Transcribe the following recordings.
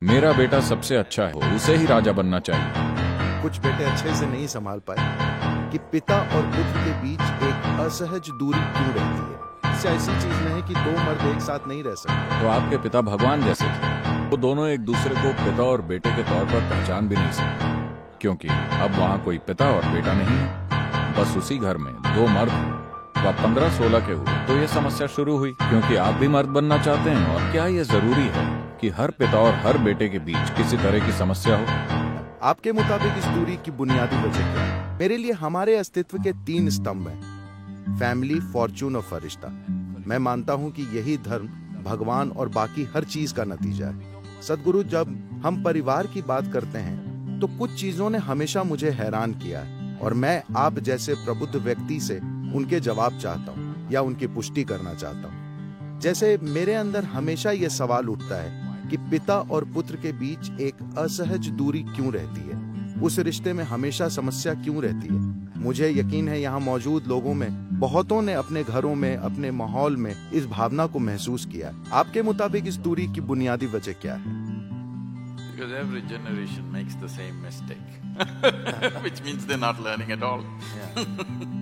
मेरा बेटा सबसे अच्छा है, उसे ही राजा बनना चाहिए। कुछ बेटे अच्छे से नहीं संभाल पाए कि पिता और पुत्र के बीच एक असहज दूरी क्यों रहती है। इससे ऐसी चीज नहीं है कि दो मर्द एक साथ नहीं रह सकते। तो आपके पिता भगवान जैसे थे, वो दोनों एक दूसरे को पिता और बेटे के तौर पर पहचान भी नहीं सकते, क्योंकि अब वहाँ कोई पिता और बेटा नहीं है, बस उसी घर में दो मर्द हैं। तो आप 15-16 के हुए तो ये समस्या शुरू हुई, क्योंकि आप भी मर्द बनना चाहते हैं। और क्या ये जरूरी है कि हर पिता और हर बेटे के बीच किसी तरह की समस्या हो? आपके मुताबिक इस दूरी की बुनियादी वजह क्या है? मेरे लिए हमारे अस्तित्व के 3 स्तंभ हैं, फैमिली, फॉर्चून और फरिश्ता। मैं मानता हूं कि यही धर्म, भगवान और बाकी हर चीज का नतीजा है। सदगुरु, जब हम परिवार की बात करते हैं तो कुछ चीजों ने हमेशा मुझे हैरान किया है, और मैं आप जैसे प्रबुद्ध व्यक्ति से उनके जवाब चाहता हूँ या उनकी पुष्टि करना चाहता हूँ। जैसे मेरे अंदर हमेशा यह सवाल उठता है कि पिता और पुत्र के बीच एक असहज दूरी क्यों रहती है? उस रिश्ते में हमेशा समस्या क्यों रहती है? मुझे यकीन है यहाँ मौजूद लोगों में बहुतों ने अपने घरों में, अपने माहौल में इस भावना को महसूस किया। आपके मुताबिक इस दूरी की बुनियादी वजह क्या है? Because every generation makes the same mistake, which means they're not learning at all.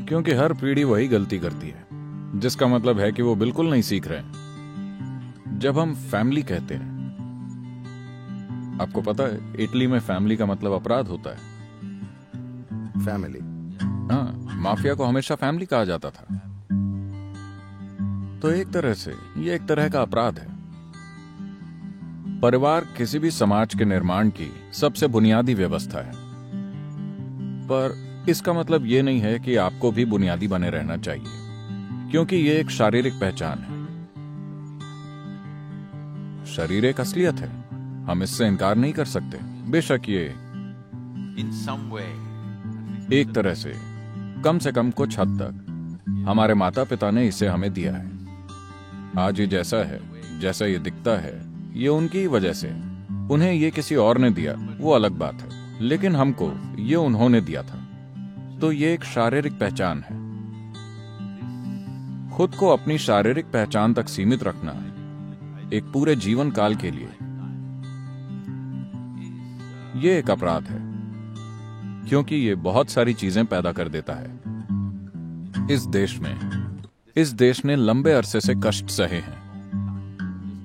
क्योंकि हर पीढ़ी वही गलती करती है, जिसका मतलब है कि वो बिल्कुल नहीं सीख रहे हैं। जब हम फैमिली कहते हैं, आपको पता है इटली में फैमिली का मतलब अपराध होता है। फैमिली? हाँ, माफिया को हमेशा फैमिली कहा जाता था। तो एक तरह से ये एक तरह का अपराध है। परिवार किसी भी समाज के निर्माण की सबसे बुनियादी व्यवस्था है, पर इसका मतलब ये नहीं है कि आपको भी बुनियादी बने रहना चाहिए, क्योंकि ये एक शारीरिक पहचान है। शरीर एक असलियत है, हम इससे इनकार नहीं कर सकते। बेशक ये In some way, एक तरह से कम कुछ हद तक हमारे माता पिता ने इसे हमें दिया है। आज ये जैसा है, जैसा ये दिखता है, ये उनकी वजह से। उन्हें ये किसी और ने दिया, वो अलग बात है, लेकिन हमको ये उन्होंने दिया था। तो ये एक शारीरिक पहचान है। खुद को अपनी शारीरिक पहचान तक सीमित रखना एक पूरे जीवन काल के लिए ये एक अपराध है, क्योंकि ये बहुत सारी चीजें पैदा कर देता है। इस देश ने लंबे अरसे से कष्ट सहे हैं।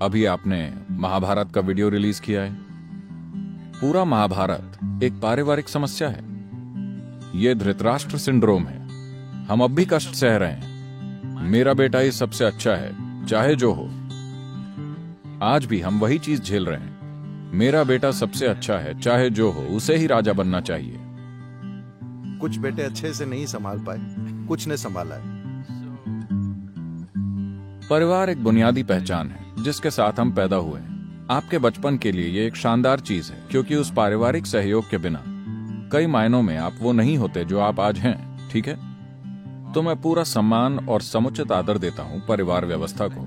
अभी आपने महाभारत का वीडियो रिलीज किया है। पूरा महाभारत एक पारिवारिक समस्या है। ये धृतराष्ट्र सिंड्रोम है। हम अब भी कष्ट सह रहे हैं। मेरा बेटा ही सबसे अच्छा है, चाहे जो हो। आज भी हम वही चीज झेल रहे हैं। मेरा बेटा सबसे अच्छा है, चाहे जो हो, उसे ही राजा बनना चाहिए। कुछ बेटे अच्छे से नहीं संभाल पाए, कुछ ने संभाला है। परिवार एक बुनियादी पहचान है जिसके साथ हम पैदा हुए हैं। आपके बचपन के लिए ये एक शानदार चीज है, क्योंकि उस पारिवारिक सहयोग के बिना कई मायनों में आप वो नहीं होते जो आप आज हैं। ठीक है, तो मैं पूरा सम्मान और समुचित आदर देता हूँ परिवार व्यवस्था को,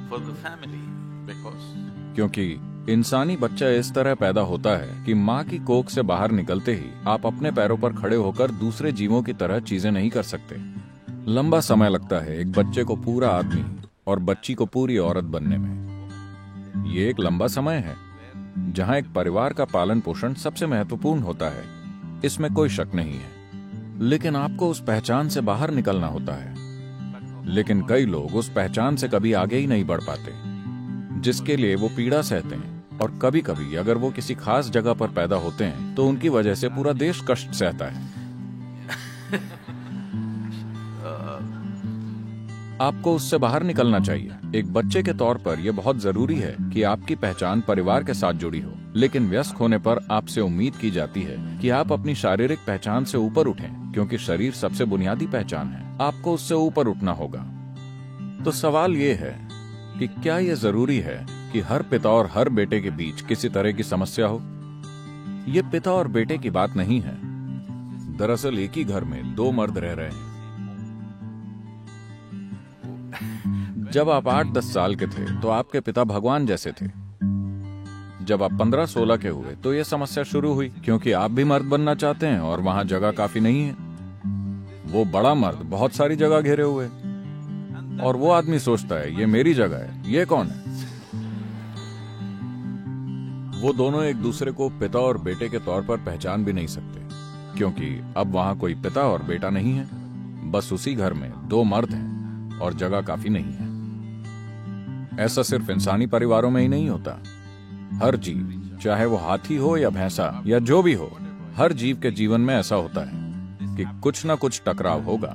for the family, because क्योंकि इंसानी बच्चा इस तरह पैदा होता है कि माँ की कोख से बाहर निकलते ही आप अपने पैरों पर खड़े होकर दूसरे जीवों की तरह चीजें नहीं कर सकते। लंबा समय लगता है एक बच्चे को पूरा आदमी और बच्ची को पूरी औरत बनने में। ये एक लंबा समय है जहाँ एक परिवार का पालन पोषण सबसे महत्वपूर्ण होता है, इसमें कोई शक नहीं है। लेकिन आपको उस पहचान से बाहर निकलना होता है। लेकिन कई लोग उस पहचान से कभी आगे ही नहीं बढ़ पाते, जिसके लिए वो पीड़ा सहते हैं। और कभी कभी अगर वो किसी खास जगह पर पैदा होते हैं तो उनकी वजह से पूरा देश कष्ट सहता है। आपको उससे बाहर निकलना चाहिए। एक बच्चे के तौर पर यह बहुत जरूरी है कि आपकी पहचान परिवार के साथ जुड़ी हो, लेकिन वयस्क होने पर आपसे उम्मीद की जाती है कि आप अपनी शारीरिक पहचान से ऊपर उठें, क्योंकि शरीर सबसे बुनियादी पहचान है। आपको उससे ऊपर उठना होगा। तो सवाल ये है कि क्या यह जरूरी है कि हर पिता और हर बेटे के बीच किसी तरह की समस्या हो? ये पिता और बेटे की बात नहीं है। दरअसल एक ही घर में दो मर्द रह रहे हैं। जब आप 8-10 साल के थे तो आपके पिता भगवान जैसे थे। जब आप 15-16 के हुए तो यह समस्या शुरू हुई, क्योंकि आप भी मर्द बनना चाहते हैं और वहां जगह काफी नहीं है। वो बड़ा मर्द बहुत सारी जगह घेरे हुए, और वो आदमी सोचता है ये मेरी जगह है, ये कौन है? वो दोनों एक दूसरे को पिता और बेटे के तौर पर पहचान भी नहीं सकते, क्योंकि अब वहां कोई पिता और बेटा नहीं है। बस उसी घर में दो मर्द हैं और जगह काफी नहीं है। ऐसा सिर्फ इंसानी परिवारों में ही नहीं होता। हर जीव, चाहे वो हाथी हो या भैंसा या जो भी हो, हर जीव के जीवन में ऐसा होता है कि कुछ ना कुछ टकराव होगा,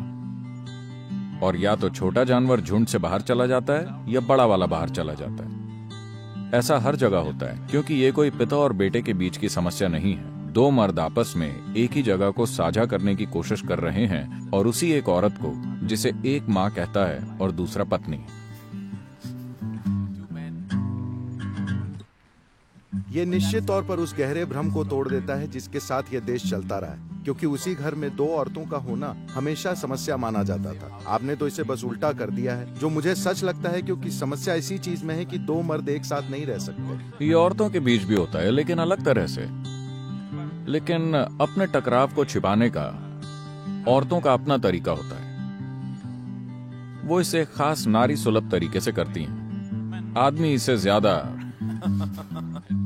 और या तो छोटा जानवर झुंड से बाहर चला जाता है या बड़ा वाला बाहर चला जाता है। ऐसा हर जगह होता है, क्योंकि ये कोई पिता और बेटे के बीच की समस्या नहीं है। दो मर्द आपस में एक ही जगह को साझा करने की कोशिश कर रहे हैं, और उसी एक औरत को, जिसे एक माँ कहता है और दूसरा पत्नी। ये निश्चित तौर पर उस गहरे भ्रम को तोड़ देता है जिसके साथ यह देश चलता रहा है, क्योंकि उसी घर में दो औरतों का होना हमेशा समस्या माना जाता था। आपने तो इसे बस उल्टा कर दिया है, जो मुझे सच लगता है, क्योंकि समस्या इसी चीज में है कि दो मर्द एक साथ नहीं रह सकते। ये औरतों के बीच भी होता है, लेकिन अलग तरह से। लेकिन अपने टकराव को छिपाने का औरतों का अपना तरीका होता है। वो इसे खास नारी सुलभ तरीके से करती हैं। आदमी इसे ज्यादा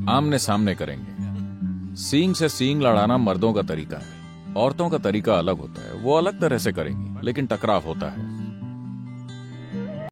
आमने सामने करेंगे। सींग से सींग लड़ाना मर्दों का तरीका है, औरतों का तरीका अलग होता है। वो अलग तरह से करेंगी, लेकिन टकराव होता है।